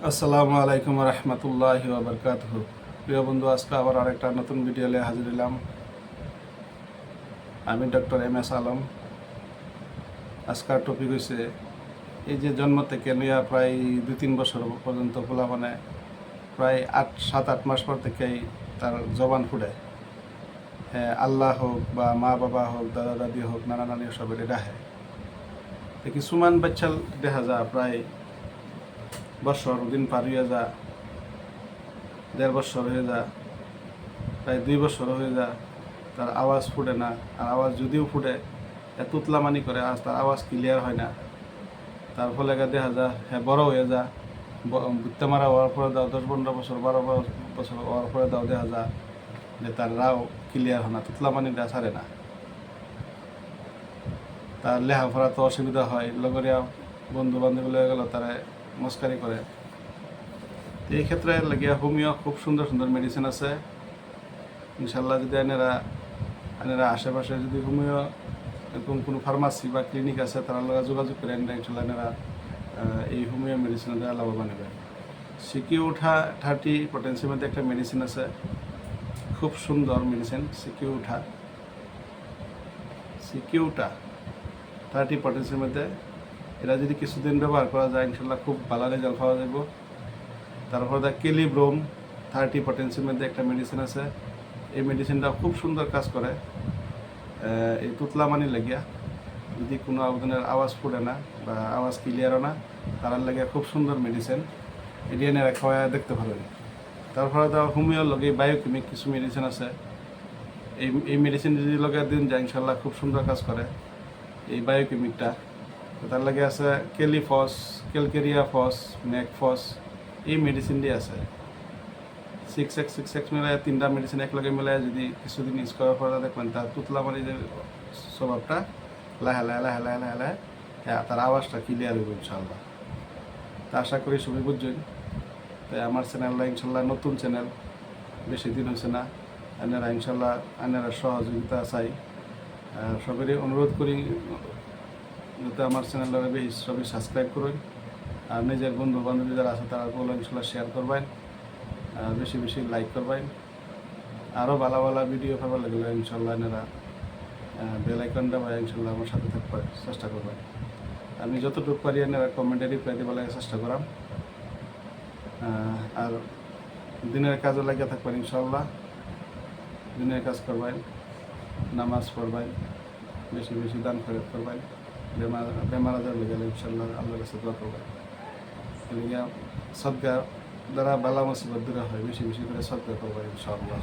আসসালামু আলাইকুম রহমতুল্লাহি ওয়াবারকাতুহু। প্রিয় বন্ধু, আজকে আবার আরেকটা নতুন ভিডিও নিয়ে হাজির হলাম। আমি ডক্টর MS আলম। আজকের টপিক হয়েছে এই যে জন্ম থেকে নিয়ে প্রায় 2-3 বছর পর্যন্ত মানে প্রায় 7-8 মাস পর থেকেই তার জবান ফুটে। হ্যাঁ, আল্লাহ হোক বা মা বাবা হোক, দাদা দাদি হোক, নানা নানি সবের ডাহে। কিছুমান বাচ্চাল দেখা যায় প্রায় বছর দিন পার হইয়া যা, 1.5 বছর হয়ে যা, প্রায় 2 বছর হয়ে যা, তার আওয়াজ ফুটে না। আর আওয়াজ যদিও ফুটে, তুতলামানি করে, তার আওয়াজ ক্লিয়ার হয় না। তার ফলে দেখা যায় হ্যাঁ বড় হয়ে যা, বুত্তে মারা হওয়ার পরে দাও 10-15 বছর, 12 বছর হওয়ার পরে দাও দেখা যায় যে তার রাও ক্লিয়ার হয় না, তুতলামানিটা ছাড়ে না। তার লেখাপড়া তো অসুবিধা হয়, লগরিয়া বন্ধু বান্ধব হয়ে গেল তারা মস্কারি করে। এই ক্ষেত্রে লাগিয়া হোমিও খুব সুন্দর সুন্দর মেডিসিন আছে। ইনশাল্লাহ যদি আনেরা আশেপাশে যদি হোমিও এরকম কোনো ফার্মাসি বা ক্লিনিক আছে, তারা লগে যোগাযোগ করে ইনশাল্লাহ এনারা এই হোমিও মেডিসিনের দ্বারা লাভবান হবে। সিকিউঠা 30 পটেন্সির মধ্যে একটা মেডিসিন আছে, খুব সুন্দর মেডিসিন। সিকিউঠা 30 পটেন্সির মধ্যে, এটা যদি কিছুদিন ব্যবহার করা যায় ইনশাল্লাহ খুব ভালো রেজাল্ট পাওয়া যাব। তারপর কেলিব্রোম 30 পটেন্সির মধ্যে একটা মেডিসিন আছে। এই মেডিসিনটা খুব সুন্দর কাজ করে এই তুতলামানি লাগিয়া। যদি কোনো আবেদনের আওয়াজ ফুটে না বা আওয়াজ ক্লিয়ারও না, তার লাগিয়া খুব সুন্দর মেডিসিন, এডিয়ানেরা খাওয়া দেখতে পারেন। তারপরে হোমিওর লগে বায়োকেমিক কিছু মেডিসিন আছে। এই মেডিসিন যদি লগে দিন যায় ইনশাল্লাহ খুব সুন্দর কাজ করে এই বায়োকেমিকটা। তার লাগে আছে কেলিফস, ক্যালকেরিয়া ফস, ম্যাকফস, এই মেডিসিন দিয়ে আছে 6x মিলাই 3টা মেডিসিন একলগে মিলাই যদি কিছুদিন ইউজ করার পরে দেখবেন তার তুতলামানি যে স্বভাবটা লাহে লাহে লাহে লাহে লাহে লাহে হ্যাঁ তার আওয়াজটা ক্লিয়ার হইব ইনশাল্লাহ। তা আশা করি সবাই বুঝছেন। তাই আমার চ্যানেলটা ইনশাল্লাহ নতুন চ্যানেল, বেশি দিন হয়েছে না। আপনারা সহযোগিতা চাই। সবারই অনুরোধ করি যাতে আমার চ্যানেলটা বেশি সবাই সাবস্ক্রাইব করুন। আর নিজের বন্ধু বান্ধবী যারা আছে তারা বলে ইনশাল্লাহ শেয়ার করবেন, বেশি বেশি লাইক করবেন। আরও ভালো ভালো ভিডিও পাবার লাগলে ইনশাল্লাহ এনারা বেল আইকনটা বা ইনশাল্লাহ আমার সাথে থাকবার চেষ্টা করবেন। আমি যতটুকু পারি এনারা কমেন্টে রিপ্লাই দেওয়ার লাগে চেষ্টা করাম। আর দিনের কাজে লাগিয়ে থাকবেন ইনশাল্লাহ। দিনের কাজ করবেন, নামাজ পড়বেন, বেশি বেশি দান খরচ করবেন। বেমার আজার লেগে গেলে ইনশাল্লাহ আল্লাহর কাছে দোয়া করবেন। সদকা দ্বারা বালা মুসিবত দূরে হয়, বেশি বেশি করে সদকা করবেন ইনশাআল্লাহ।